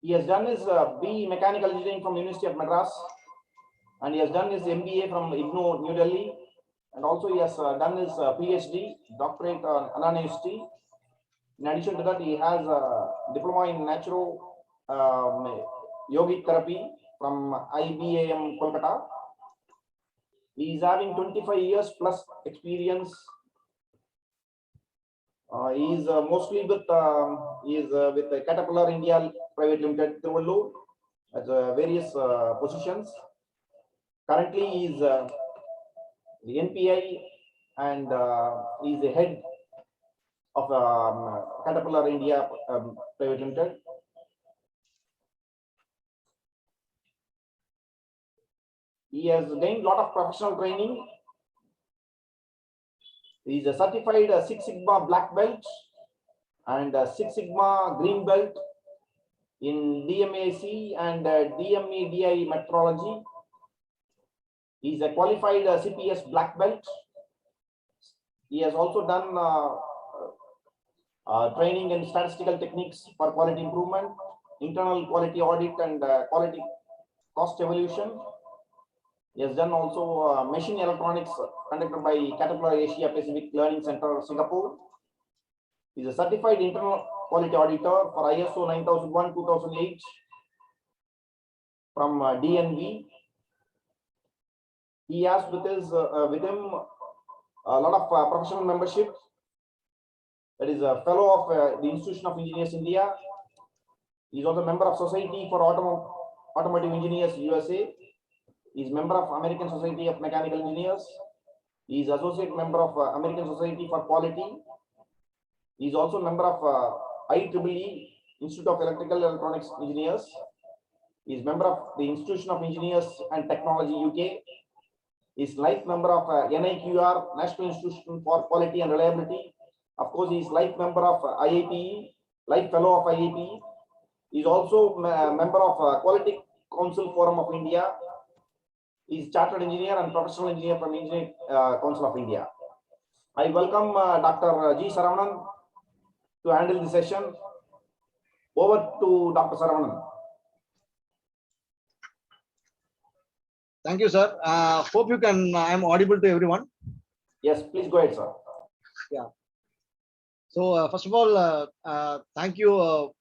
He has done his B Mechanical Engineering from University of Madras, and he has done his MBA from IGNOU, New Delhi, and also he has done his PhD, doctorate on Anna University. In addition to that, he has a diploma in natural yogic therapy from IBAM Kolkata. He is having 25 years plus experience. He is mostly with with Caterpillar India Private Limited, Tiruvallur, at various positions. Currently, he is the NPI, and he is the head of Caterpillar India Private Limited. He has gained a lot of professional training. He is a certified Six Sigma Black Belt and Six Sigma Green Belt in DMAC and DMEDI methodology. He is a qualified CPS Black Belt. He has also done training in statistical techniques for quality improvement, internal quality audit, and quality cost evolution. He has done also machine electronics conducted by Caterpillar Asia Pacific Learning Center, Singapore. He is a certified internal quality auditor for ISO 9001-2008 from DNV. He has with him a lot of professional membership. That is a fellow of the Institution of Engineers India. He is also a member of Society for Automotive Engineers USA. He is member of American Society of Mechanical Engineers. He is associate member of American Society for Quality. He is also member of IEEE, Institute of Electrical Electronics Engineers. He is member of the Institution of Engineers and Technology UK. He is life member of NIQR, National Institution for Quality and Reliability. Of course, he is life member of IAPE, life fellow of IAPE. He is also member of Quality Council Forum of India. He is chartered engineer and professional engineer from Engineering Council of India. I welcome Dr. G. Saravanan to handle the session. Over to Dr. Saravanan. Thank you, sir. Hope you can. I am audible to everyone. Yes, please go ahead, sir. Yeah. So first of all, thank you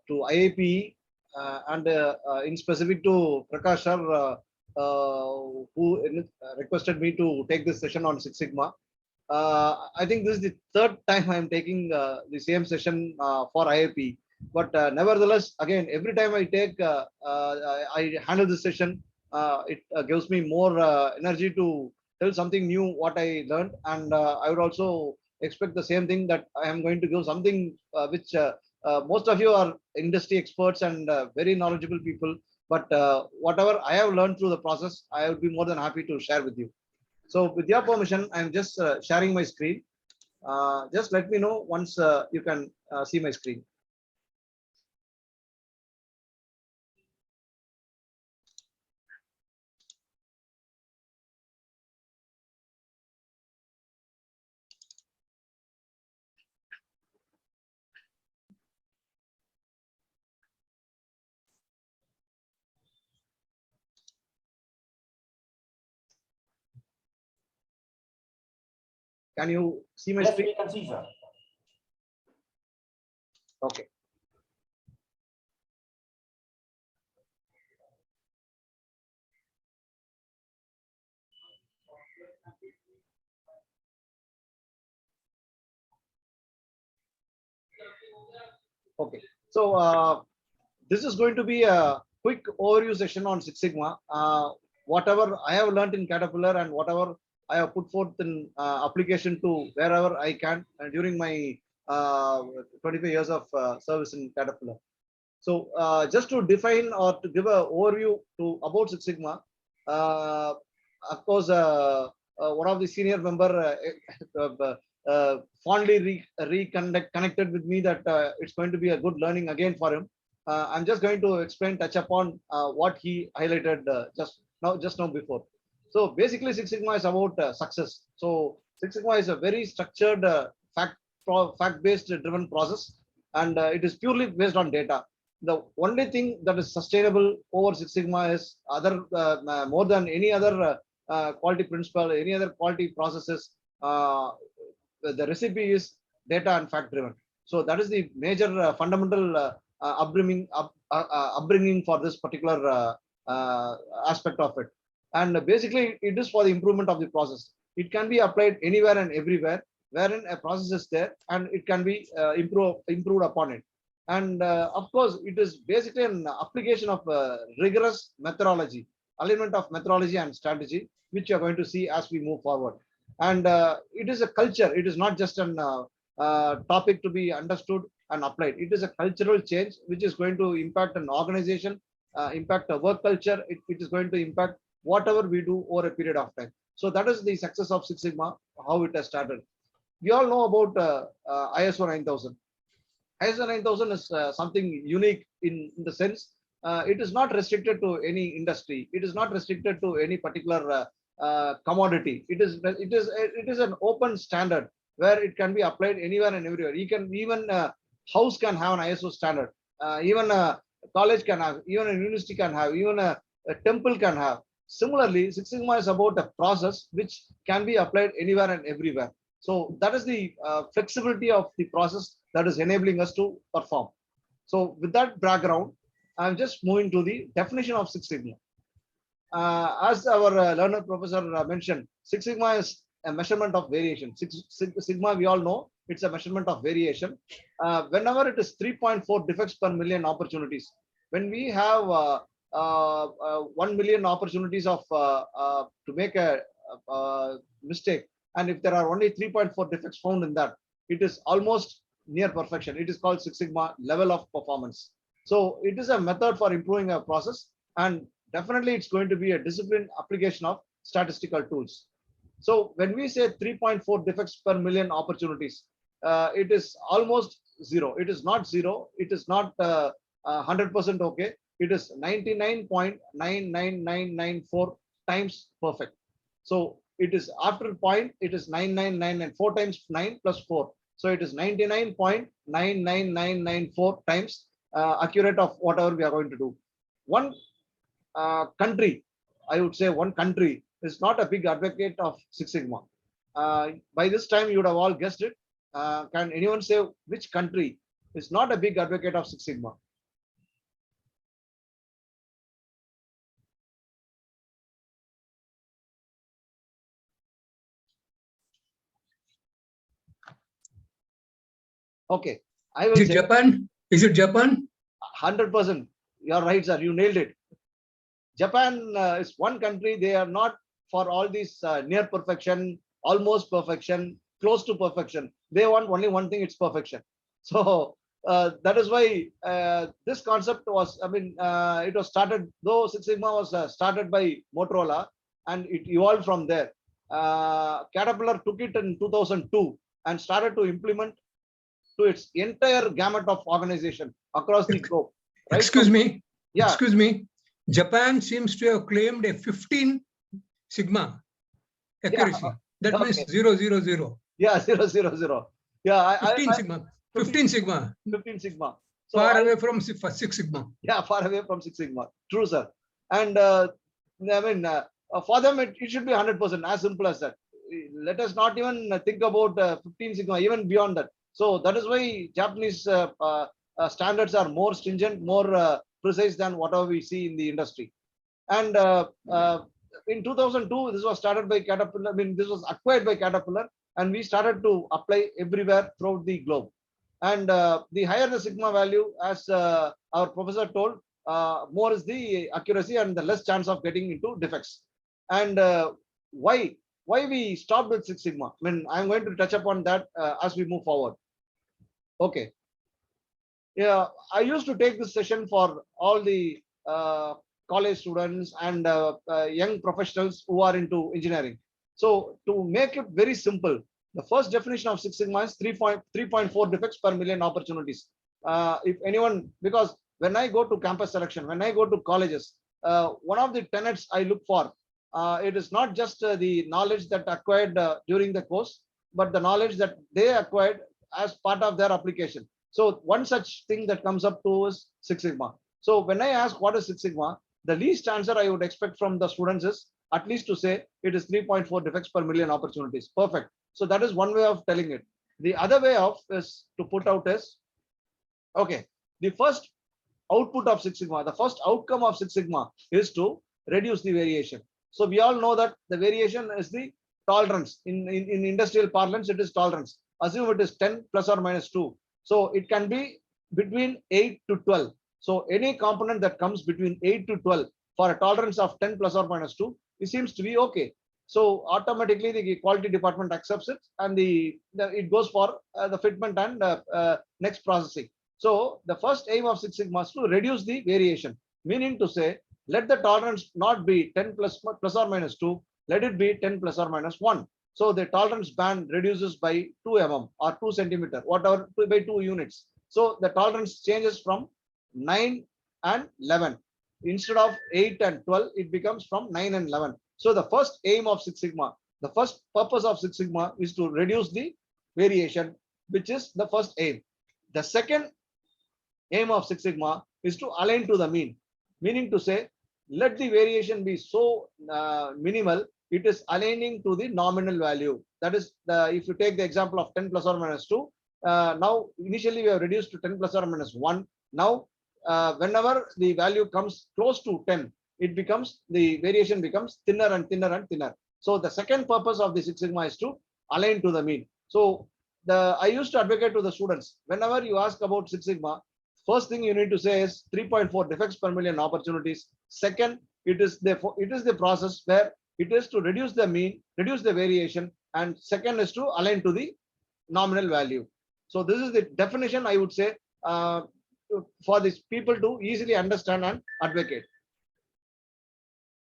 to IAP and in specific to Prakash sir, who requested me to take this session on Six Sigma. I think this is the third time I am taking the same session for IAP. But nevertheless, again, every time I take, I handle this session, it gives me more energy to tell something new, what I learned. And I would also expect the same thing, that I am going to give something which most of you are industry experts and very knowledgeable people. But whatever I have learned through the process, I would be more than happy to share with you. So with your permission, I'm just sharing my screen. Just let me know once you can see my screen. Can you see my screen? Yes, we can see, sir. Okay. Okay. So this is going to be a quick overview session on Six Sigma. Whatever I have learned in Caterpillar and whatever I have put forth in application to wherever I can during my 25 years of service in Caterpillar. So just to define or to give an overview to about Six Sigma, of course, one of the senior member fondly reconnected with me that it's going to be a good learning again for him. I'm just going to touch upon what he highlighted just now before. So basically, Six Sigma is about success. So Six Sigma is a very structured, fact-based driven process and it is purely based on data. The only thing that is sustainable over Six Sigma is other more than any other quality principle, any other quality processes. The recipe is data and fact driven. So that is the major fundamental upbringing for this particular aspect of it. And basically, it is for the improvement of the process. It can be applied anywhere and everywhere, wherein a process is there, and it can be improved upon it. And of course, it is basically an application of rigorous methodology, alignment of methodology and strategy, which you are going to see as we move forward. And it is a culture. It is not just an topic to be understood and applied. It is a cultural change which is going to impact an organization, impact a work culture. It is going to impact whatever we do over a period of time. So that is the success of Six Sigma, how it has started. We all know about ISO 9000. ISO 9000 is something unique in the sense it is not restricted to any industry. It is not restricted to any particular commodity. It is an open standard where it can be applied anywhere and everywhere. You can even house can have an ISO standard. Even a college can have. Even a university can have. Even a temple can have. Similarly, Six Sigma is about a process which can be applied anywhere and everywhere. So that is the flexibility of the process that is enabling us to perform. So with that background, I'm just moving to the definition of Six Sigma. As our learned professor mentioned, Six Sigma is a measurement of variation. Sigma, we all know, it's a measurement of variation. Whenever it is 3.4 defects per million opportunities, when we have 1 million opportunities of to make a mistake, and if there are only 3.4 defects found in that, it is almost near perfection. It is called Six Sigma level of performance. So it is a method for improving a process, and definitely it's going to be a disciplined application of statistical tools. So when we say 3.4 defects per million opportunities, it is almost zero. It is not zero. It is not 100% okay. It is 99.99994 times perfect. So it is after point, it is 999, 4 times 9 plus 4. So it is 99.99994 times accurate of whatever we are going to do. One country, I would say one country is not a big advocate of Six Sigma. By this time, you would have all guessed it. Can anyone say which country is not a big advocate of Six Sigma? Okay, I will Is it say Japan? Is it Japan? 100%. You're right, sir. You nailed it. Japan is one country. They are not for all these near perfection, almost perfection, close to perfection. They want only one thing, it's perfection. So that is why this concept was, it was started, though Six Sigma was started by Motorola, and it evolved from there. Caterpillar took it in 2002 and started to implement to its entire gamut of organization across the globe. Right? Excuse me. Yeah. Excuse me. Japan seems to have claimed a 15 sigma accuracy. That okay. means 000. Yeah, 000. Yeah, 15 sigma. 15 sigma. 15 sigma. So far away from Six Sigma. Yeah, far away from Six Sigma. True, sir. And for them, it should be 100%, as simple as that. Let us not even think about 15 sigma, even beyond that. So that is why Japanese standards are more stringent, more precise than whatever we see in the industry. And in 2002, this was started by Caterpillar. This was acquired by Caterpillar, and we started to apply everywhere throughout the globe. And the higher the sigma value, as our professor told, more is the accuracy and the less chance of getting into defects. And why we stopped with Six Sigma? I'm going to touch upon that as we move forward. Okay. Yeah, I used to take this session for all the college students and young professionals who are into engineering. So to make it very simple, the first definition of Six Sigma is 3.4 defects per million opportunities. If anyone, because when I go to campus selection, when I go to colleges, one of the tenets I look for, it is not just the knowledge that acquired during the course, but the knowledge that they acquired as part of their application. So one such thing that comes up to is Six Sigma. So when I ask what is Six Sigma, the least answer I would expect from the students is at least to say it is 3.4 defects per million opportunities. Perfect. So that is one way of telling it. The other way of is to put out is, okay, the first output of Six Sigma, the first outcome of Six Sigma is to reduce the variation. So we all know that the variation is the tolerance. In industrial parlance, it is tolerance. Assume it is 10 plus or minus 2. So it can be between 8 to 12. So any component that comes between 8 to 12 for a tolerance of 10 plus or minus 2, it seems to be okay. So automatically the quality department accepts it, and it goes for the fitment and next processing. So the first aim of Six Sigma is to reduce the variation, meaning to say, let the tolerance not be 10 plus or minus 2, let it be 10 plus or minus 1. So the tolerance band reduces by 2 mm or 2 centimeter, whatever, by 2 units. So the tolerance changes from 9 and 11. Instead of 8 and 12, it becomes from 9 and 11. So the first aim of Six Sigma, the first purpose of Six Sigma is to reduce the variation, which is the first aim. The second aim of Six Sigma is to align to the mean, meaning to say, let the variation be so minimal, it is aligning to the nominal value. That is, if you take the example of 10 plus or minus 2, now initially we have reduced to 10 plus or minus 1. Now, whenever the value comes close to 10, the variation becomes thinner and thinner and thinner. So the second purpose of the Six Sigma is to align to the mean. So I used to advocate to the students, whenever you ask about Six Sigma, first thing you need to say is 3.4 defects per million opportunities. Second, it is the process where it is to reduce the mean, reduce the variation, and second is to align to the nominal value. So this is the definition, I would say, for these people to easily understand and advocate.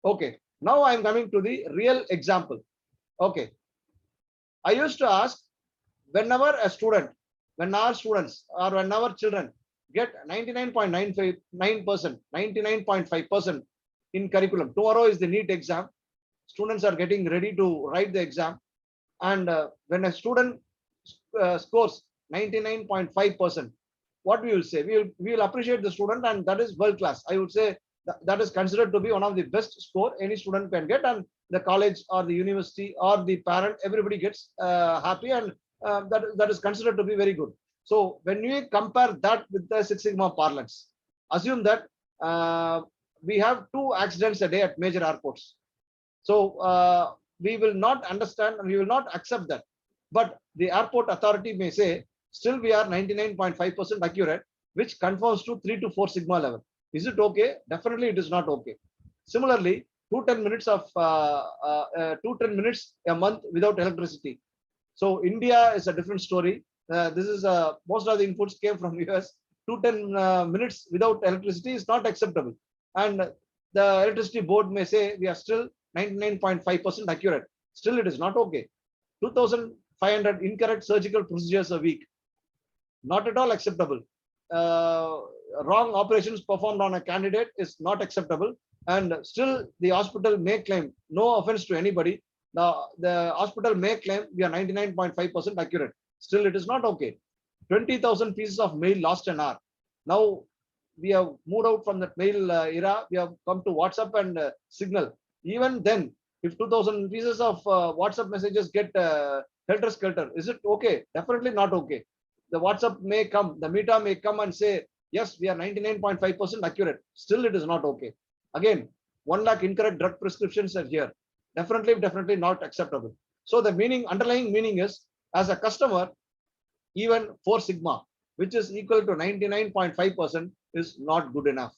Okay, now I'm coming to the real example. Okay, I used to ask, whenever a student, when our students or when our children get 99.9%, 99.5% in curriculum. Tomorrow is the NEET exam. Students are getting ready to write the exam. And when a student scores 99.5%, what we will say? We will appreciate the student, and that is world class. I would say that is considered to be one of the best score any student can get, and the college or the university or the parent, everybody gets happy, and that is considered to be very good. So when we compare that with the Six Sigma parlance, assume that we have 2 accidents a day at major airports. So we will not understand, we will not accept that. But the airport authority may say, still we are 99.5% accurate, which conforms to 3 to 4 sigma level. Is it okay? Definitely it is not okay. Similarly, 210 minutes a month without electricity. So India is a different story. This is most of the inputs came from US. 210 minutes without electricity is not acceptable. And the electricity board may say we are still 99.5% accurate. Still it is not okay. 2,500 incorrect surgical procedures a week. Not at all acceptable. Wrong operations performed on a candidate is not acceptable. And still the hospital may claim, no offense to anybody, the hospital may claim we are 99.5% accurate. Still it is not okay. 20,000 pieces of mail lost an hour. Now we have moved out from that mail era. We have come to WhatsApp and Signal. Even then, if 2,000 pieces of WhatsApp messages get helter-skelter, is it okay? Definitely not okay. The WhatsApp may come, the Meta may come and say, yes, we are 99.5% accurate. Still it is not okay. Again, 1 lakh incorrect drug prescriptions are here. Definitely not acceptable. So the underlying meaning is, as a customer, even 4 sigma, which is equal to 99.5%, is not good enough.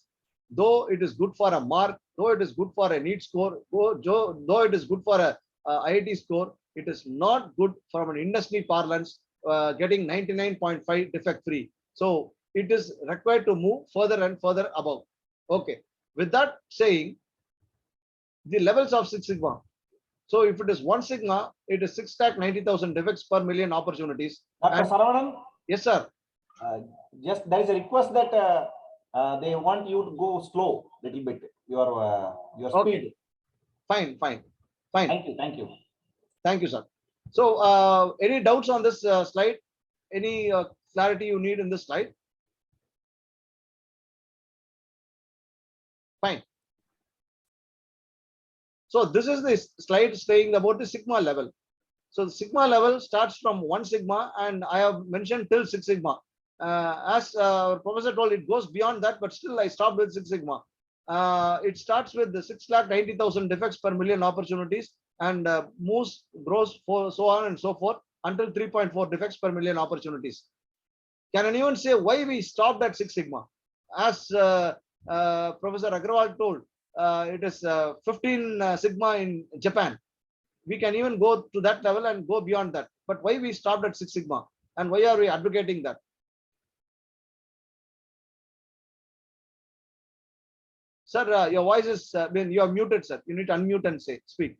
Though it is good for a mark, though it is good for a NEET score, though it is good for a IIT score, it is not good from an industry parlance, getting 99.5 defect free. So it is required to move further and further above. Okay. With that saying, the levels of Six Sigma. So if it is 1 sigma, it is 6,90,000 defects per million opportunities. Dr. Saravanan? Yes, sir. Just there is a request that they want you to go slow little bit. Your speed. Okay. Fine. Thank you. Thank you, sir. So any doubts on this slide? Any clarity you need in this slide? Fine. So this is the slide saying about the sigma level. So the sigma level starts from 1 sigma, and I have mentioned till 6 sigma. As Professor told, it goes beyond that, but still I stopped with 6 sigma. It starts with the 6,90,000 defects per million opportunities and grows so on and so forth until 3.4 defects per million opportunities. Can anyone say why we stopped at 6 sigma? As Professor Agrawal told, it is 15 sigma in Japan. We can even go to that level and go beyond that. But why we stopped at 6 sigma? And why are we advocating that? Sir, your voice is, you are muted, sir. You need to unmute and speak.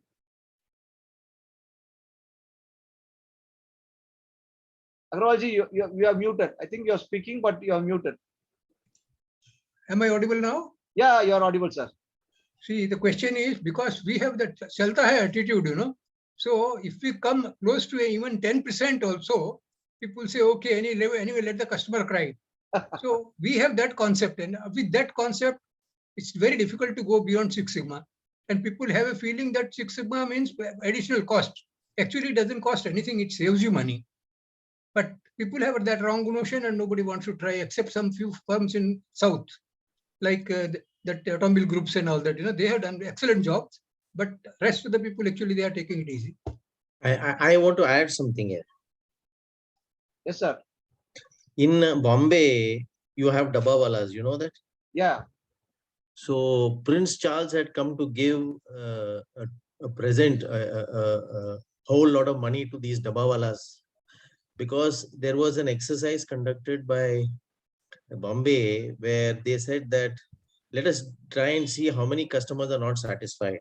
Agrawalji, you are muted. I think you are speaking, but you are muted. Am I audible now? Yeah, you are audible, sir. See, the question is because we have that chalta hai attitude, So if we come close to even 10% also, people say, okay, anyway, let the customer cry. So we have that concept, and with that concept, it's very difficult to go beyond 6 sigma. And people have a feeling that 6 sigma means additional cost. Actually, it doesn't cost anything. It saves you money. But people have that wrong notion, and nobody wants to try, except some few firms in South, like that automobile groups and all that. They have done excellent jobs. But rest of the people, actually, they are taking it easy. I want to add something here. Yes, sir. In Bombay, you have Dabbawalas, you know that? Yeah. So Prince Charles had come to give a present, a whole lot of money to these Dabbawalas, because there was an exercise conducted by Bombay where they said that let us try and see how many customers are not satisfied.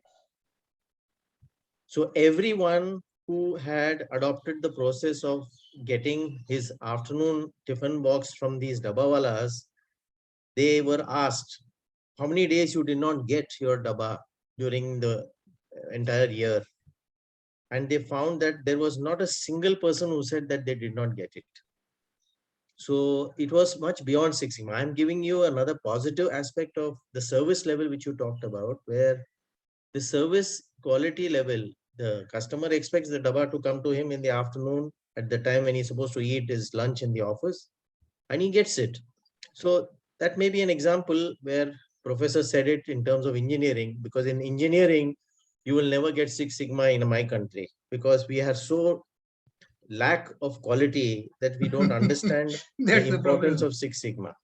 So everyone who had adopted the process of getting his afternoon tiffin box from these Dabbawalas, they were asked, how many days you did not get your dabba during the entire year? And they found that there was not a single person who said that they did not get it. So it was much beyond 6 sigma. I'm giving you another positive aspect of the service level, which you talked about, where the service quality level, the customer expects the dabba to come to him in the afternoon at the time when he's supposed to eat his lunch in the office, and he gets it. So that may be an example where Professor said it in terms of engineering, because in engineering, you will never get 6 sigma in my country, because we are so lack of quality that we don't understand the importance of 6 sigma.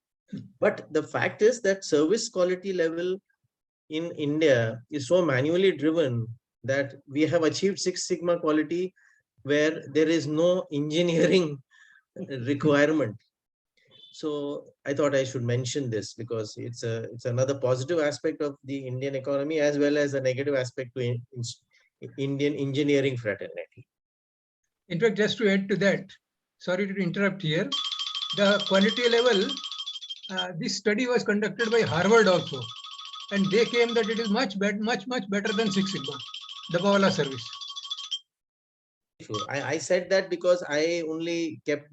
But the fact is that service quality level in India is so manually driven that we have achieved 6 sigma quality where there is no engineering requirement. So I thought I should mention this because it's another positive aspect of the Indian economy, as well as a negative aspect to Indian engineering fraternity. In fact, just to add to that, sorry to interrupt here, the quality level, this study was conducted by Harvard also, and they came that it is much better than 6 sigma, the Bawala service. I said that because I only kept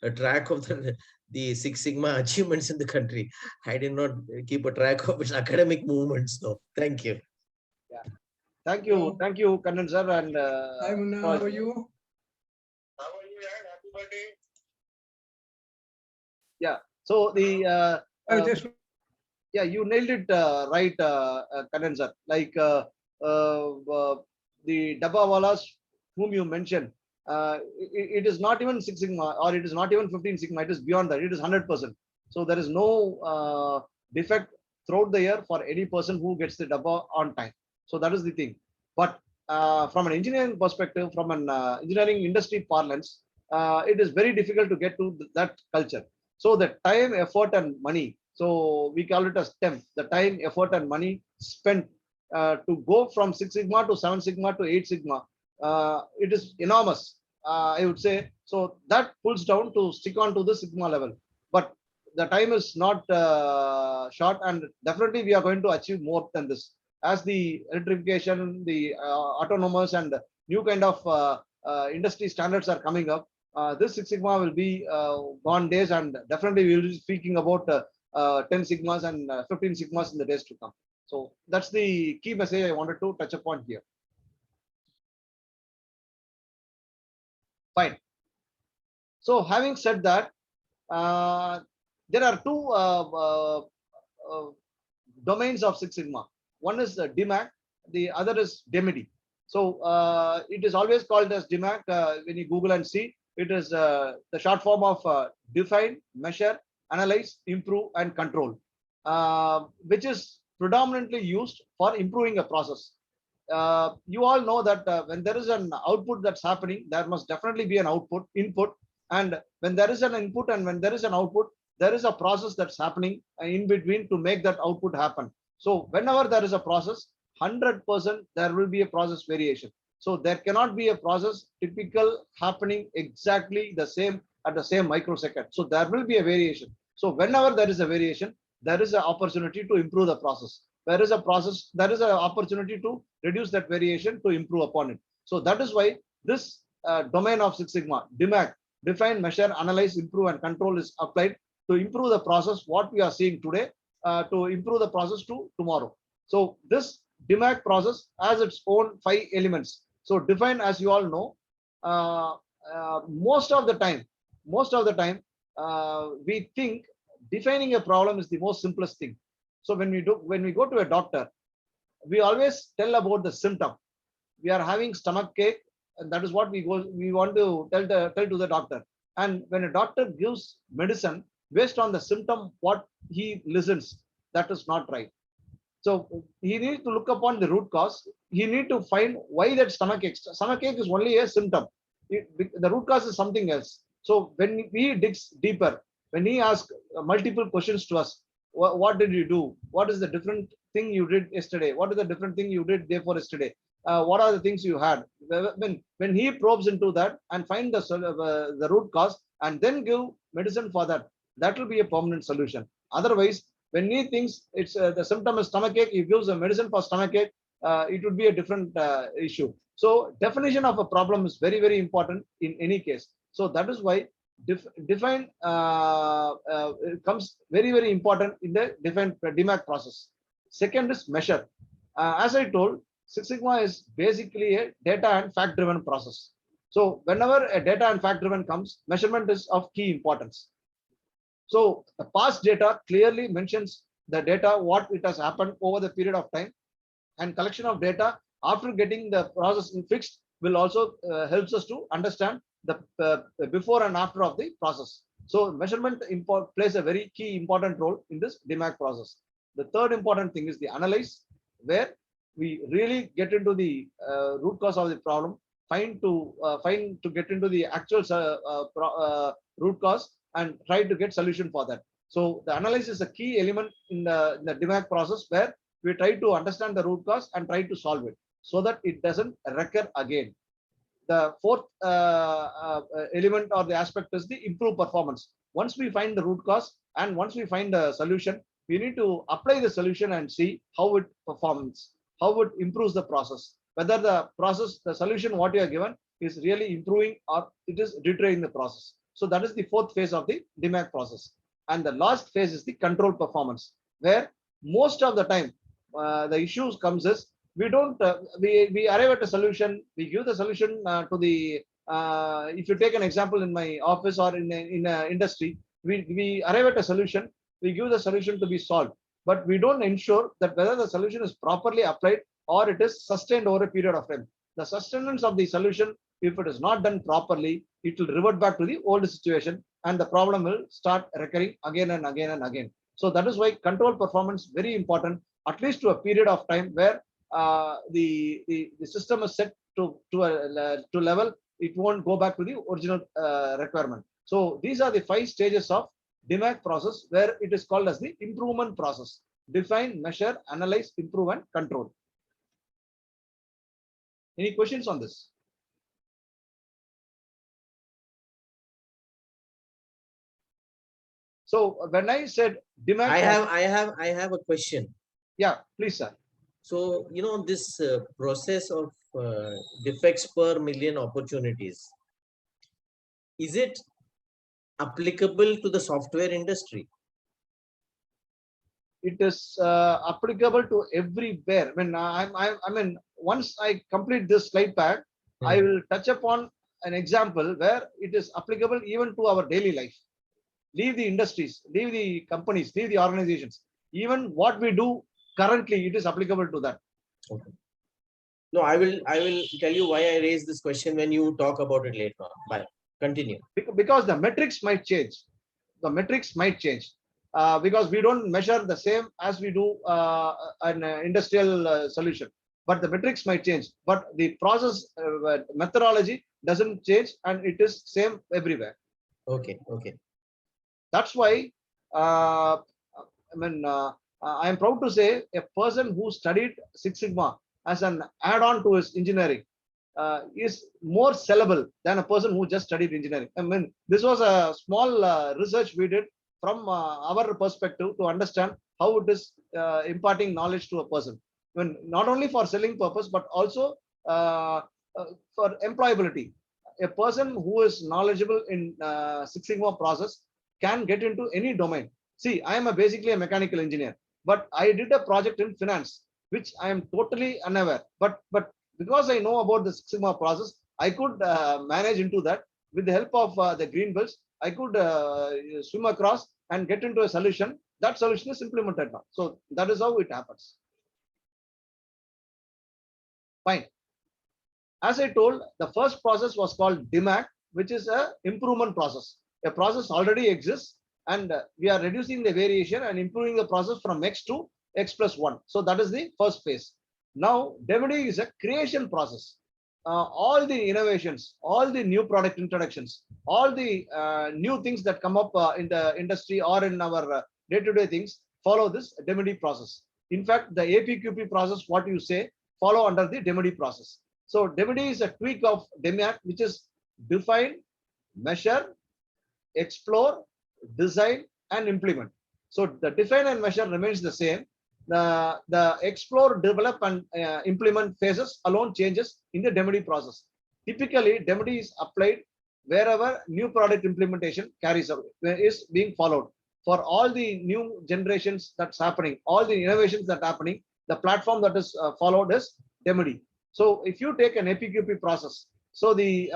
a track of the 6 sigma achievements in the country. I did not keep a track of its academic movements, though. Thank you. Yeah. Thank you, Kannan sir. And Hi, Munna, how are you? How are you? Happy birthday. Yeah. So the yeah, you nailed it right, Kannan sir. Like the Dabbawalas whom you mentioned, it is not even 6 sigma, or it is not even 15 sigma. It is beyond that. It is 100%. So there is no defect throughout the year for any person who gets the dabba on time. So that is the thing. But from an engineering perspective, from an engineering industry parlance, it is very difficult to get to that culture. So the time, effort, and money. So we call it as STEM. The time, effort, and money spent to go from 6 sigma to 7 sigma to 8 sigma. It is enormous, I would say. So that pulls down to stick on to the sigma level. But the time is not short, and definitely we are going to achieve more than this. As the electrification, the autonomous and new kind of industry standards are coming up, this Six Sigma will be gone days, and definitely we will be speaking about 10 Sigmas and 15 Sigmas in the days to come. So that's the key message I wanted to touch upon here. Fine. So having said that, there are two domains of Six Sigma. One is DMAC, the other is DEMIDI. So it is always called as DMAC when you Google and see. It is the short form of define, measure, analyze, improve, and control, which is predominantly used for improving a process. You all know that when there is an output that's happening, there must definitely be an input. And when there is an input and when there is an output, there is a process that's happening in between to make that output happen. So whenever there is a process, 100% there will be a process variation. So there cannot be a process typical happening exactly the same at the same microsecond. So there will be a variation. So whenever there is a variation, there is an opportunity to improve the process. There is a process, there is an opportunity to reduce that variation to improve upon it. So that is why this domain of Six Sigma, DMAC, define, measure, analyze, improve, and control is applied to improve the process, what we are seeing today, to improve the process to tomorrow. So this DMAC process has its own 5 elements. So define, as you all know, most of the time, we think defining a problem is the most simplest thing. So when we go to a doctor, we always tell about the symptom. We are having stomach ache, and that is what we want to tell to the doctor. And when a doctor gives medicine based on the symptom, what he listens, that is not right. So he needs to look upon the root cause. He needs to find why that stomach ache. Stomach ache is only a symptom. The root cause is something else. So when he digs deeper, when he asks multiple questions to us, what did you do? What is the different thing you did yesterday? What is the different thing you did day before yesterday? What are the things you had? When he probes into that and find the root cause and then give medicine for that, that will be a permanent solution. Otherwise, when he thinks it's the symptom is stomach ache, he gives a medicine for stomach ache, it would be a different issue. So definition of a problem is very, very important in any case. So that is why define comes very, very important in the define DMAC process. Second is measure. As I told, Six Sigma is basically a data and fact driven process. So whenever a data and fact driven comes, measurement is of key importance. So the past data clearly mentions the data, what it has happened over the period of time, and collection of data after getting the process fixed will also helps us to understand the before and after of the process. So measurement plays a very key important role in this DMAC process. The third important thing is the analyze, where we really get into the root cause of the problem, find to get into the actual root cause and try to get solution for that. So the analysis is a key element in the DMAC process, where we try to understand the root cause and try to solve it so that it doesn't recur again. The fourth element or the aspect is the improved performance. Once we find the root cause and once we find the solution, we need to apply the solution and see how it performs, how it improves the process, whether the process, the solution what you are given is really improving or it is deteriorating the process. So that is the fourth phase of the DMAC process. And the last phase is the control performance, where most of the time the issues comes is we don't we arrive at a solution, we give the solution to the if you take an example in my office or in industry, we arrive at a solution, we give the solution to be solved, but we don't ensure that whether the solution is properly applied or it is sustained over a period of time. The sustenance of the solution, if it is not done properly, it will revert back to the old situation and the problem will start recurring again and again and again. So that is why control performance very important, at least to a period of time where the system is set to level, it won't go back to the original requirement. So these are the 5 stages of DMAC process, where it is called as the improvement process: define, measure, analyze, improve, and control. Any questions on this? So when I said DMAC, I have a question. Yeah, please, sir. So, you know, this process of defects per million opportunities, is it applicable to the software industry? It is applicable to everywhere. I mean, once I complete this slide pack, I will touch upon an example where it is applicable even to our daily life. Leave the industries, leave the companies, leave the organizations. Even what we do currently, it is applicable to that. Okay. No, I will tell you why I raised this question when you talk about it later on. Bye. Continue. Because the metrics might change. The metrics might change because we don't measure the same as we do an industrial solution. But the metrics might change. But the process methodology doesn't change, and it is same everywhere. Okay. Okay. That's why I am proud to say a person who studied Six Sigma as an add-on to his engineering is more sellable than a person who just studied engineering. I mean, this was a small research we did from our perspective to understand how it is imparting knowledge to a person. I mean, not only for selling purpose, but also for employability. A person who is knowledgeable in Six Sigma process can get into any domain. See, I am basically a mechanical engineer, but I did a project in finance, which I am totally unaware. But because I know about the Six Sigma process, I could manage into that with the help of the green belts. I could swim across and get into a solution. That solution is implemented now. So that is how it happens. Fine. As I told, the first process was called DMAC, which is a improvement process. A process already exists, and we are reducing the variation and improving the process from X to X plus 1. So that is the first phase. Now, DMD is a creation process. All the innovations, all the new product introductions, all the new things that come up in the industry or in our day-to-day things follow this DMD process. In fact, the APQP process, what you say, follow under the DMD process. So DMD is a tweak of DMAC, which is define, measure, explore, design, and implement. So the define and measure remains the same. The explore, develop, and implement phases alone changes in the DMD process. Typically, DMD is applied wherever new product implementation carries out, is being followed. For all the new generations that's happening, all the innovations that are happening, the platform that is followed is DMD. So if you take an APQP process, so the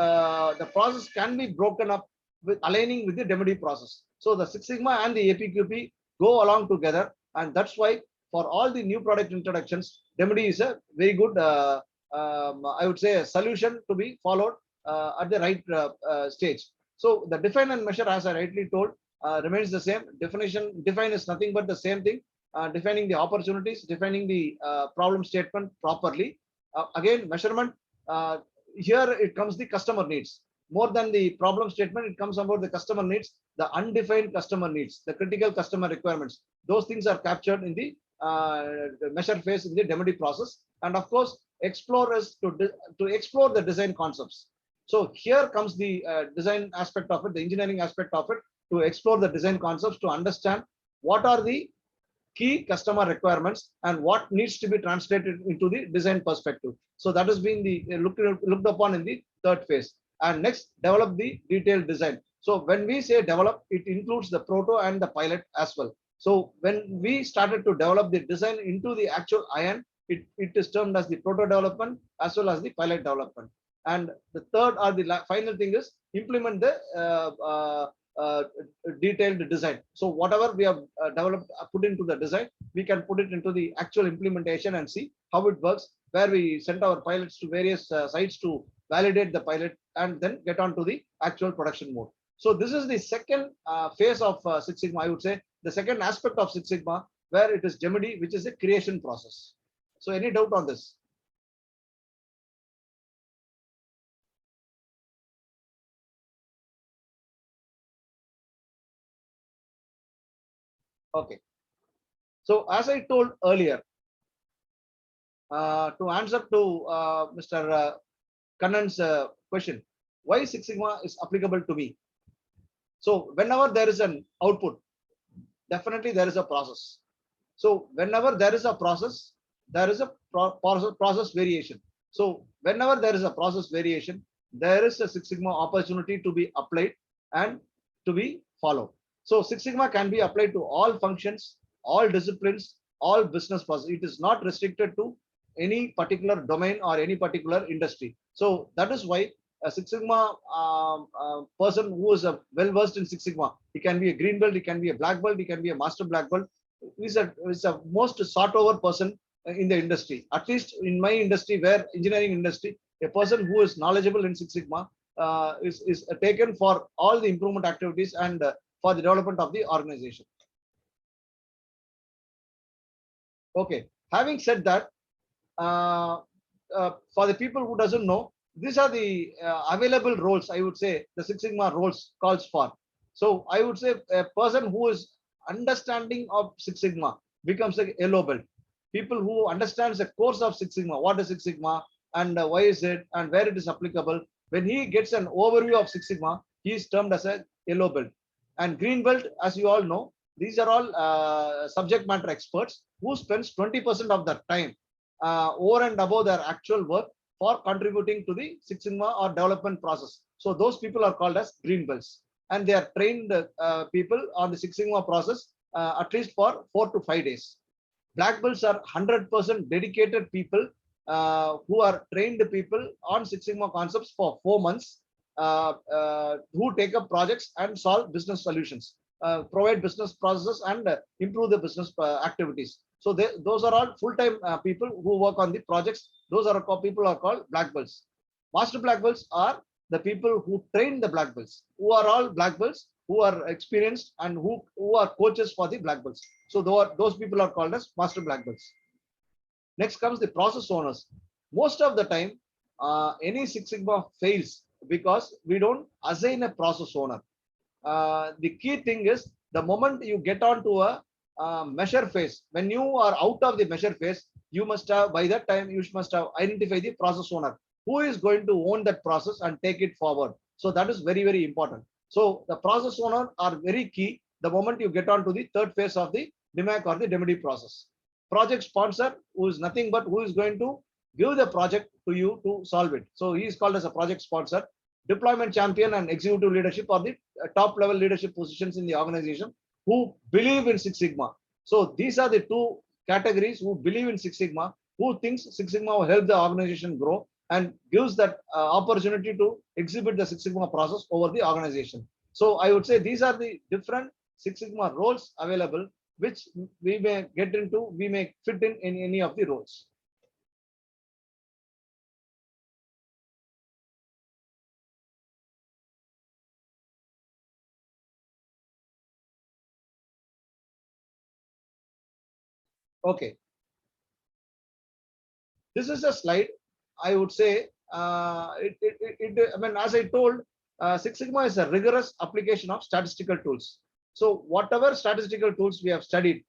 process can be broken up with aligning with the DMD process. So the Six Sigma and the APQP go along together, and that's why for all the new product introductions, DMD is a very good, I would say, a solution to be followed at the right stage. So the define and measure, as I rightly told, remains the same. Define is nothing but the same thing, defining the opportunities, defining the problem statement properly. Again, measurement, here it comes the customer needs. More than the problem statement, it comes about the customer needs, the undefined customer needs, the critical customer requirements. Those things are captured in the measure phase in the DMD process. And of course, explore is to explore the design concepts. So here comes the design aspect of it, the engineering aspect of it, to explore the design concepts, to understand what are the key customer requirements and what needs to be translated into the design perspective. So that is being the looked upon in the third phase. And next, develop the detailed design. So when we say develop, it includes the proto and the pilot as well. So when we started to develop the design into the actual iron, it is termed as the proto development as well as the pilot development. And the third or the final thing is implement the detailed design. So whatever we have developed, put into the design, we can put it into the actual implementation and see how it works, where we send our pilots to various sites to validate the pilot and then get on to the actual production mode. So this is the second phase of Six Sigma, I would say, the second aspect of Six Sigma, where it is DMD, which is a creation process. So any doubt on this? Okay. So as I told earlier, to answer to Mr. Kannan's question, why Six Sigma is applicable to me. So whenever there is an output, definitely there is a process. So whenever there is a process, there is a process variation. So whenever there is a process variation, there is a Six Sigma opportunity to be applied and to be followed. So Six Sigma can be applied to all functions, all disciplines, all business processes. It is not restricted to any particular domain or any particular industry. So that is why a Six Sigma person who is well versed in Six Sigma, he can be a green belt, he can be a black belt, he can be a master black belt. Is a most sought over person in the industry. At least in my industry, where engineering industry, a person who is knowledgeable in Six Sigma is taken for all the improvement activities and for the development of the organization. Okay, having said that, for the people who doesn't know, these are the available roles. I would say the Six Sigma roles calls for. So I would say a person who is understanding of Six Sigma becomes a yellow belt. People who understands the course of Six Sigma, what is Six Sigma and why is it and where it is applicable. When he gets an overview of Six Sigma, he is termed as a yellow belt. And green belt, as you all know, these are all subject matter experts who spends 20% of their time over and above their actual work for contributing to the Six Sigma or development process. So those people are called as green belts, and they are trained people on the Six Sigma process at least for 4 to 5 days. Black belts are 100% dedicated people who are trained people on Six Sigma concepts for 4 months, who take up projects and solve business solutions, provide business processes and improve the business activities. So those are all full-time people who work on the projects. Those are people are called black belts. Master black belts are the people who train the black belts, who are all black belts, who are experienced and who are coaches for the black belts. So those people are called as master black belts. Next comes the process owners. Most of the time, any Six Sigma fails because we don't assign a process owner. The key thing is the moment you get onto a measure phase, when you are out of the measure phase, you must have, by that time, you must have identified the process owner who is going to own that process and take it forward. So that is very, very important. So the process owner are very key the moment you get on to the third phase of the DMAC or the DMD process. Project sponsor, who is nothing but who is going to give the project to you to solve it. So he is called as a project sponsor. Deployment champion and executive leadership are the top level leadership positions in the organization who believe in Six Sigma. So these are the two categories who believe in Six Sigma, who thinks Six Sigma will help the organization grow and gives that opportunity to exhibit the Six Sigma process over the organization. So I would say these are the different Six Sigma roles available, which we may get into, we may fit in any of the roles. Okay. This is a slide. I would say, I mean, as I told, Six Sigma is a rigorous application of statistical tools. So whatever statistical tools we have studied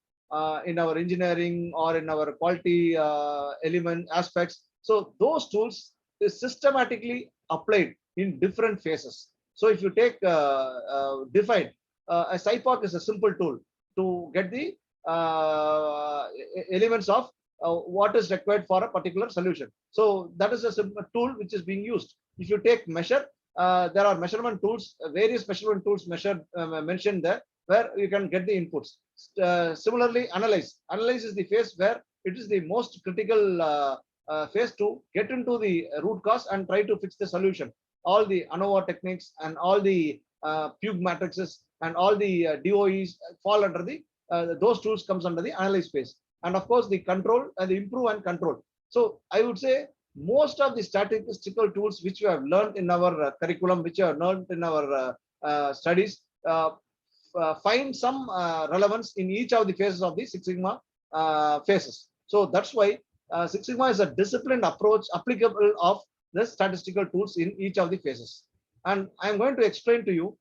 in our engineering or in our quality element aspects, so those tools is systematically applied in different phases. So if you take define, a SIPOC is a simple tool to get the elements of what is required for a particular solution. So that is a simple tool which is being used. If you take measure, there are measurement tools, various measurement tools mentioned there, where you can get the inputs. Similarly, analyze. Analyze is the phase where it is the most critical phase to get into the root cause and try to fix the solution. All the ANOVA techniques and all the Pug matrices and all the DOEs fall under the those tools comes under the analyze phase. And of course, the control and the improve and control. So I would say most of the statistical tools which we have learned in our curriculum, which we have learned in our studies, find some relevance in each of the phases of the Six Sigma phases. So that's why Six Sigma is a disciplined approach applicable of the statistical tools in each of the phases. And I'm going to explain to you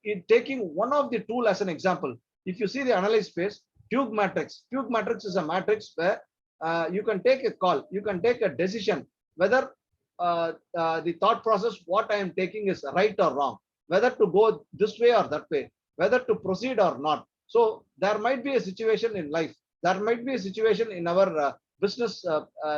in taking one of the tool as an example. If you see the analyze phase, Pug matrix. Pug matrix is a matrix where you can take a call, you can take a decision whether the thought process what I am taking is right or wrong, whether to go this way or that way, whether to proceed or not. So there might be a situation in life, there might be a situation in our business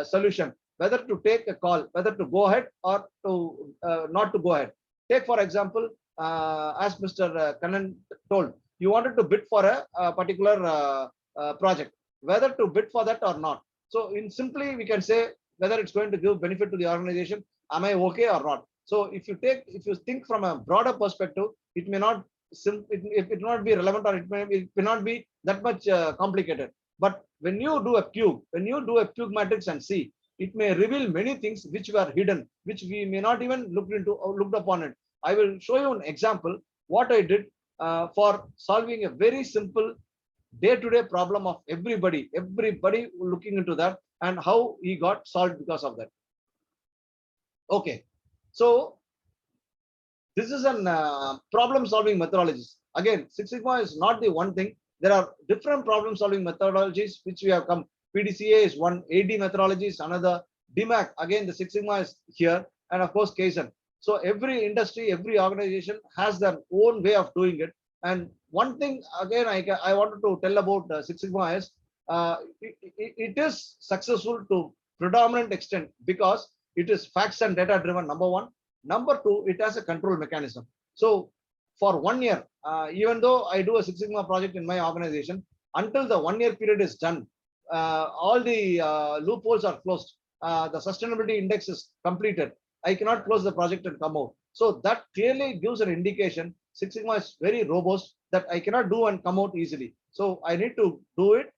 solution whether to take a call, whether to go ahead or to not to go ahead. Take for example, as Mr. Kannan told, you wanted to bid for a particular project, whether to bid for that or not. So in simply we can say whether it's going to give benefit to the organization, am I okay or not? So if you think from a broader perspective, it may not it not be relevant, or it may not be that much complicated. But when you do a cube matrix and see, it may reveal many things which were hidden, which we may not even looked upon it. I will show you an example what I did for solving a very simple day-to-day problem of everybody looking into that, and how he got solved because of that. Okay, so this is an problem solving methodologies. Again, Six Sigma is not the one thing. There are different problem solving methodologies which we have come. PDCA is one, AD methodology is another, DMAC, again the Six Sigma is here, and of course Kaizen. So every industry, every organization has their own way of doing it. And one thing again I wanted to tell about Six Sigma is it is successful to predominant extent because it is facts and data driven, number one. Number two, it has a control mechanism. So for 1 year, even though I do a Six Sigma project in my organization, until the 1 year period is done, all the loopholes are closed. The sustainability index is completed. I cannot close the project and come out. So that clearly gives an indication Six Sigma is very robust, that I cannot do and come out easily. So I need to do it,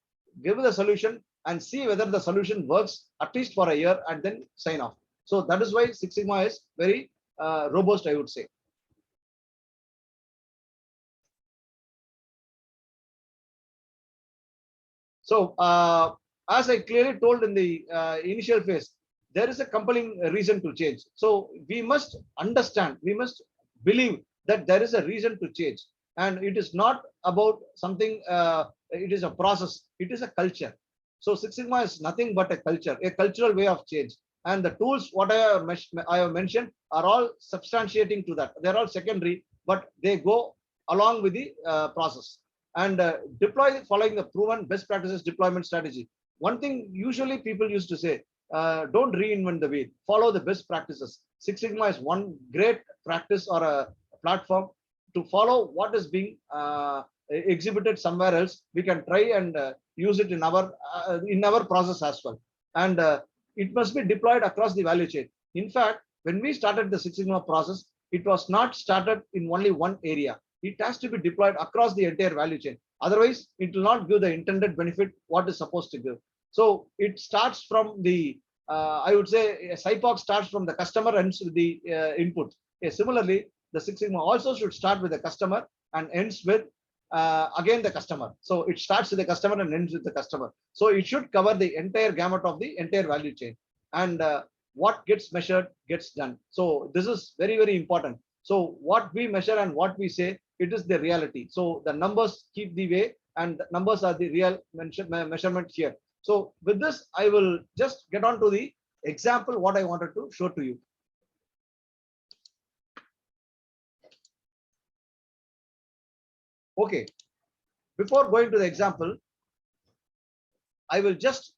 give the solution, and see whether the solution works at least for a year, and then sign off. So that is why Six Sigma is very robust, I would say. So as I clearly told in the initial phase, there is a compelling reason to change. So we must understand, we must believe that there is a reason to change. And it is not about something, it is a process, it is a culture. So Six Sigma is nothing but a culture, a cultural way of change. And the tools what I have mentioned are all substantiating to that. They're all secondary, but they go along with the process. And deploy following the proven best practices deployment strategy. One thing usually people used to say, don't reinvent the wheel, follow the best practices. Six Sigma is one great practice or a platform to follow what is being exhibited somewhere else. We can try and use it in our process as well. And it must be deployed across the value chain. In fact, when we started the Six Sigma process, it was not started in only one area. It has to be deployed across the entire value chain. Otherwise, it will not give the intended benefit what is supposed to give. So it starts from the, I would say, a SIPOC starts from the customer, ends with the input. Similarly, the Six Sigma also should start with the customer and ends with again the customer. So it starts with the customer and ends with the customer. So it should cover the entire gamut of the entire value chain. And what gets measured gets done. So this is very, very important. So what we measure and what we say, it is the reality. So the numbers keep the way, and the numbers are the real measurement here. So with this, I will just get on to the example what I wanted to show to you. Okay, before going to the example, I will just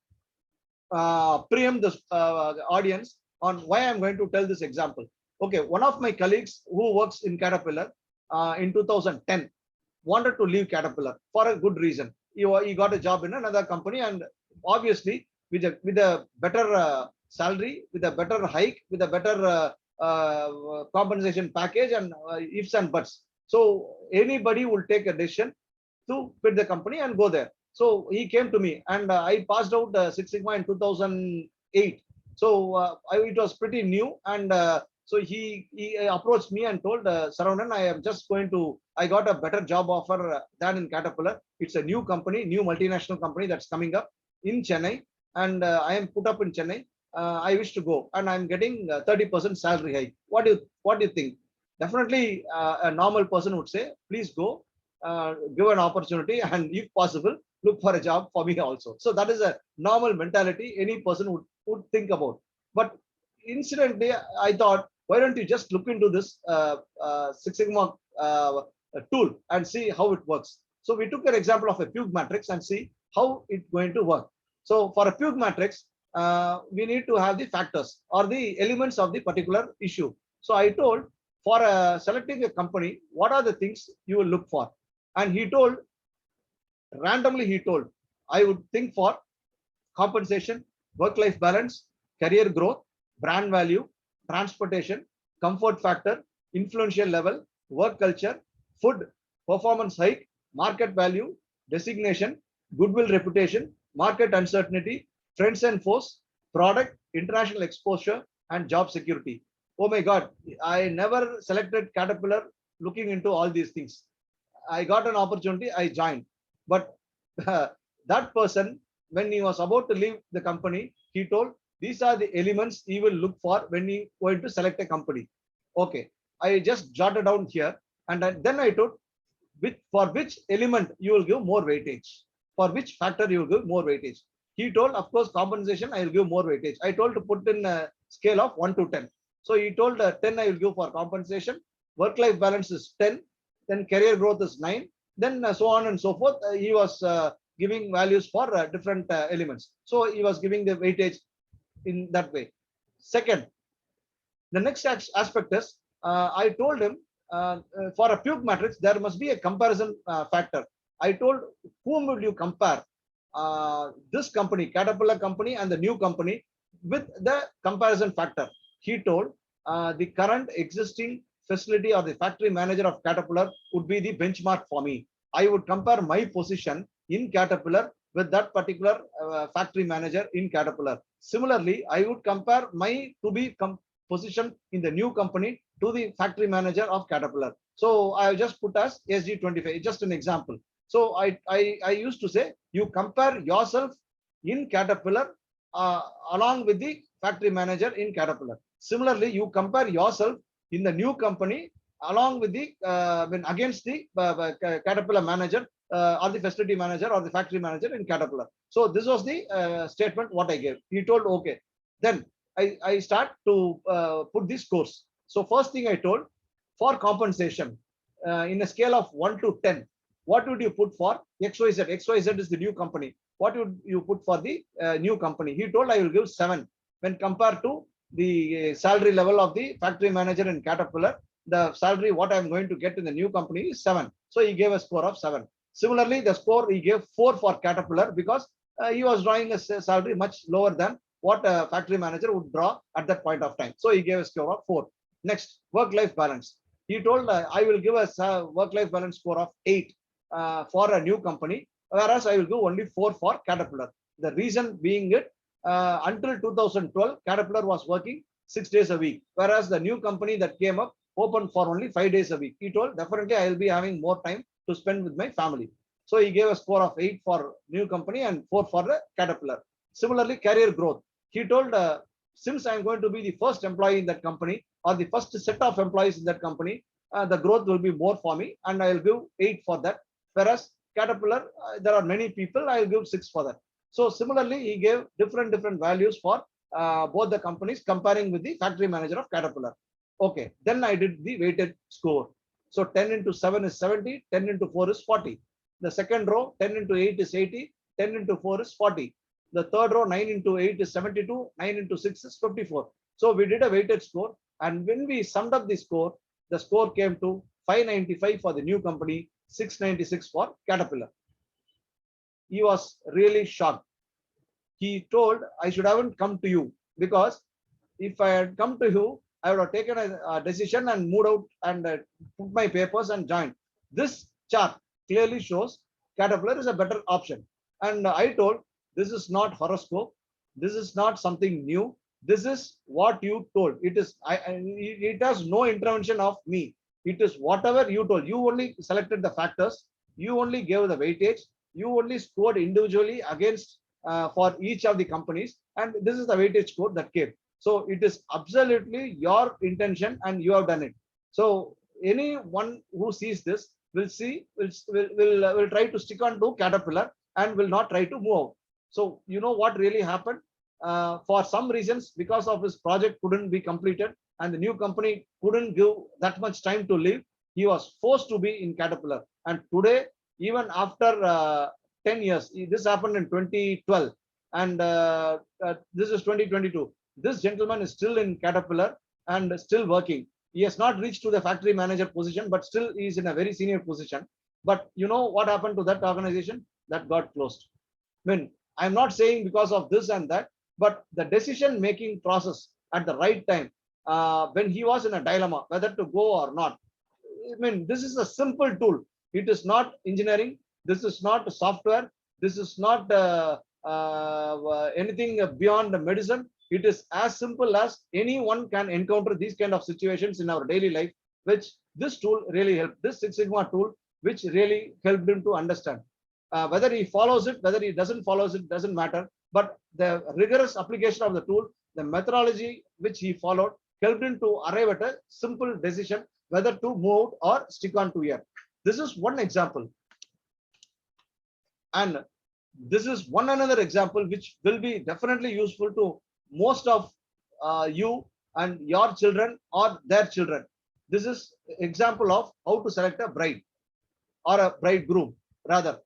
preempt this audience on why I'm going to tell this example. Okay, one of my colleagues who works in Caterpillar in 2010 wanted to leave Caterpillar for a good reason. He got a job in another company, and obviously with a better salary, with a better hike, with a better compensation package, and ifs and buts. So anybody will take a decision to quit the company and go there. So he came to me, and I passed out Six Sigma in 2008. So it was pretty new, and so he approached me and told, Saravanan, I got a better job offer than in Caterpillar. It's a new company, new multinational company that's coming up in Chennai, and I am put up in Chennai. I wish to go, and I'm getting 30% salary hike. What do you think? Definitely, a normal person would say, please go, give an opportunity, and if possible, look for a job for me also. So that is a normal mentality any person would think about. But incidentally, I thought, why don't you just look into this Six Sigma tool and see how it works. So we took an example of a Pug matrix and see how it's going to work. So for a Pug matrix, we need to have the factors or the elements of the particular issue. So I told, for selecting a company, what are the things you will look for? And he told, randomly he told, I would think for compensation, work-life balance, career growth, brand value, transportation, comfort factor, influential level, work culture, food, performance hike, market value, designation, goodwill reputation, market uncertainty, friends and foes, product, international exposure, and job security. Oh my God, I never selected Caterpillar looking into all these things. I got an opportunity, I joined. But that person, when he was about to leave the company, he told, these are the elements he will look for when he going to select a company. Okay, I just jotted down here, and then I told, for which element you will give more weightage, for which factor you will give more weightage. He told, of course, compensation, I will give more weightage. I told to put in a scale of 1 to 10. So he told 10 I will give for compensation, work-life balance is 10, then career growth is 9, then so on and so forth. He was giving values for different elements. So he was giving the weightage in that way. Second, the next aspect is, I told him, for a Puke matrix, there must be a comparison factor. I told, whom would you compare this company, Caterpillar company, and the new company with the comparison factor? He told, the current existing facility or the factory manager of Caterpillar would be the benchmark for me. I would compare my position in Caterpillar with that particular factory manager in Caterpillar. Similarly, I would compare my position in the new company to the factory manager of Caterpillar. So I just put as SG25, just an example. So I used to say, you compare yourself in Caterpillar along with the factory manager in Caterpillar. Similarly, you compare yourself in the new company along with the against the Caterpillar manager or the facility manager or the factory manager in Caterpillar. So this was the statement what I gave. He told, okay. Then I start to put these scores. So first thing I told, for compensation, in a scale of 1 to 10, what would you put for XYZ? XYZ is the new company. What would you put for the new company? He told, I will give 7. When compared to the salary level of the factory manager in Caterpillar, the salary what I'm going to get in the new company is 7. So he gave a score of 7. Similarly, the score he gave 4 for Caterpillar because he was drawing a salary much lower than what a factory manager would draw at that point of time. So he gave a score of 4. Next, work-life balance. He told, I will give a work-life balance score of 8 for a new company, whereas I will give only 4 for Caterpillar. The reason being it, until 2012, Caterpillar was working 6 days a week, whereas the new company that came up opened for only 5 days a week. He told, definitely I will be having more time to spend with my family. So he gave a score of 8 for new company and 4 for the Caterpillar. Similarly, career growth. He told, since I'm going to be the first employee in that company or the first set of employees in that company, the growth will be more for me and I'll give 8 for that. Whereas Caterpillar, there are many people, I'll give 6 for that. So similarly, he gave different values for both the companies comparing with the factory manager of Caterpillar. Okay, then I did the weighted score. So 10 into 7 is 70, 10 into 4 is 40. The second row, 10 into 8 is 80, 10 into 4 is 40. The third row, 9 into 8 is 72, 9 into 6 is 54. So we did a weighted score. And when we summed up the score came to 595 for the new company, 696 for Caterpillar. He was really shocked. He told, I should haven't come to you because if I had come to you, I would have taken a decision and moved out and put my papers and joined. This chart clearly shows Caterpillar is a better option. And I told, this is not horoscope. This is not something new. This is what you told. It is. It has no intervention of me. It is whatever you told. You only selected the factors. You only gave the weightage. You only scored individually against for each of the companies. And this is the weightage score that came. So it is absolutely your intention and you have done it. So anyone who sees this will try to stick on to Caterpillar and will not try to move out. So you know what really happened? For some reasons, because of his project couldn't be completed and the new company couldn't give that much time to leave, he was forced to be in Caterpillar. And today, even after 10 years, this happened in 2012. and this is 2022. This gentleman is still in Caterpillar and still working. He has not reached to the factory manager position, but still he is in a very senior position. But you know what happened to that organization? That got closed. I mean, I'm not saying because of this and that, but the decision making process at the right time, when he was in a dilemma whether to go or not. I mean, this is a simple tool. It is not engineering. This is not software. This is not anything beyond the medicine. It is as simple as anyone can encounter these kind of situations in our daily life, which this tool really helped. This Six Sigma tool, which really helped him to understand. Whether he follows it, whether he doesn't follows it, doesn't matter. But the rigorous application of the tool, the methodology which he followed, helped him to arrive at a simple decision whether to move or stick on to here. This is one example. And this is one another example which will be definitely useful to most of you and your children or their children. This is example of how to select a bride or a bridegroom rather.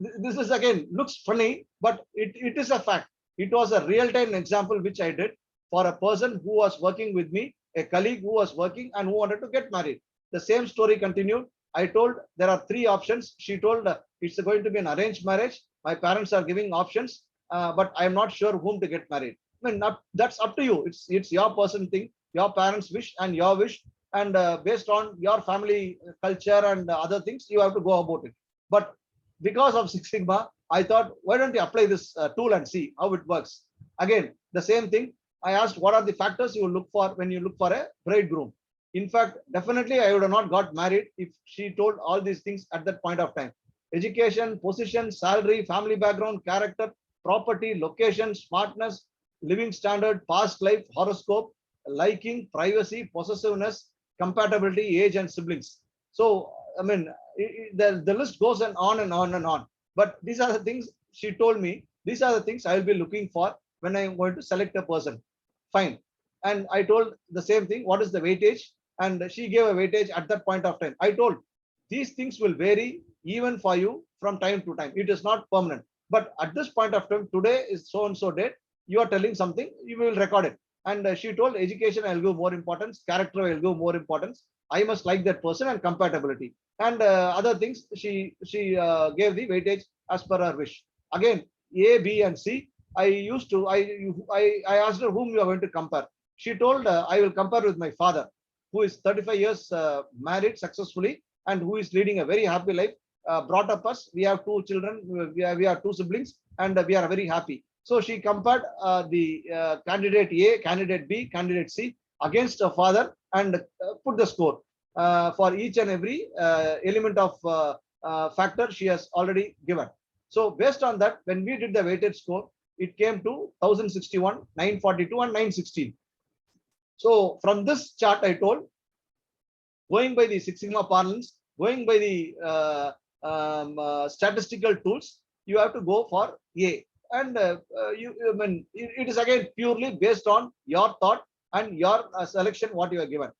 This is again looks funny, but it is a fact. It was a real-time example which I did for a person who was working with me, a colleague who was working and who wanted to get married. The same story continued. I told there are three options. She told it's going to be an arranged marriage. My parents are giving options, but I'm not sure whom to get married. I mean, that's up to you. It's your person thing, your parents' wish and your wish, and based on your family culture and other things, you have to go about it. But because of Six Sigma, I thought, why don't you apply this tool and see how it works? Again, the same thing. I asked, what are the factors you look for when you look for a bridegroom? In fact, definitely I would have not got married if she told all these things at that point of time. Education, position, salary, family background, character, property, location, smartness, living standard, past life, horoscope, liking, privacy, possessiveness, compatibility, age, and siblings. So, I mean, the list goes on and on and on. But these are the things she told me. These are the things I will be looking for when I'm going to select a person. Fine. And I told the same thing. What is the weightage? And she gave a weightage at that point of time. I told these things will vary even for you from time to time. It is not permanent. But at this point of time, today is so and so date. You are telling something, you will record it. And she told education, I'll give more importance. Character, I'll give more importance. I must like that person and compatibility. And other things, she gave the weightage as per her wish. Again, A, B, and C. I asked her whom you are going to compare. She told I will compare with my father, who is 35 years married successfully and who is leading a very happy life. Brought up us. We have two children. We are two siblings, and we are very happy. So she compared the candidate A, candidate B, candidate C against her father and put the score for each and every element of factor she has already given. So based on that, when we did the weighted score, it came to 1061, 942, and 916. So from this chart, I told, going by the Six Sigma parlance, going by the statistical tools, you have to go for A. And I mean, it is again purely based on your thought and your selection, what you are given.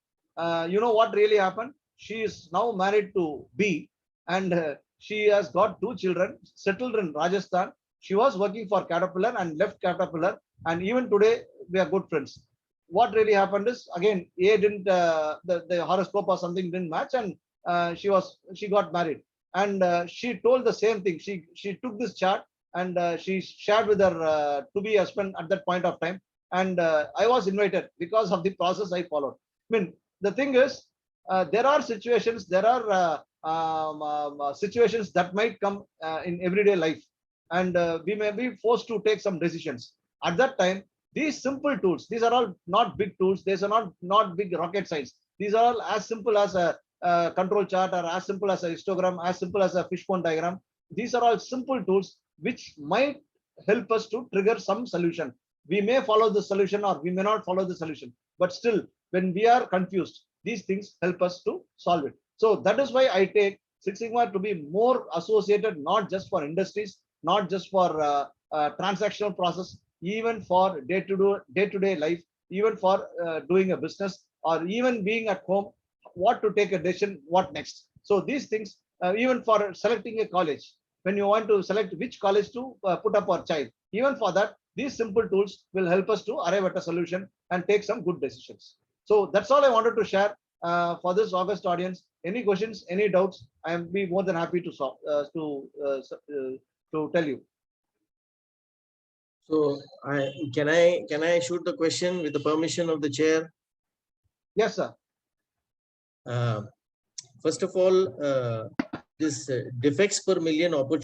You know what really happened? She is now married to B, and she has got two children, settled in Rajasthan. She was working for Caterpillar and left Caterpillar, and even today we are good friends. What really happened is, again, A didn't the horoscope or something didn't match, and she got married. And she told the same thing. She took this chart and she shared with her to-be husband at that point of time. And I was invited because of the process I followed. I mean, the thing is, there are situations, situations that might come in everyday life, and we may be forced to take some decisions. At that time, these simple tools, these are all not big tools. These are not big rocket science. These are all as simple as a control chart, or as simple as a histogram, as simple as a fishbone diagram. These are all simple tools which might help us to trigger some solution. We may follow the solution or we may not follow the solution, but still, when we are confused, these things help us to solve it. So that is why I take Six Sigma to be more associated, not just for industries, not just for transactional process, even for day-to-day life, even for doing a business, or even being at home, what to take a decision, what next. So these things, even for selecting a college, when you want to select which college to put up our child. Even for that, these simple tools will help us to arrive at a solution and take some good decisions. So that's all I wanted to share for this August audience. Any questions, any doubts, I am be more than happy to solve, to tell you. So can I shoot the question with the permission of the chair? Yes, sir. First of all, this defects per million opportunity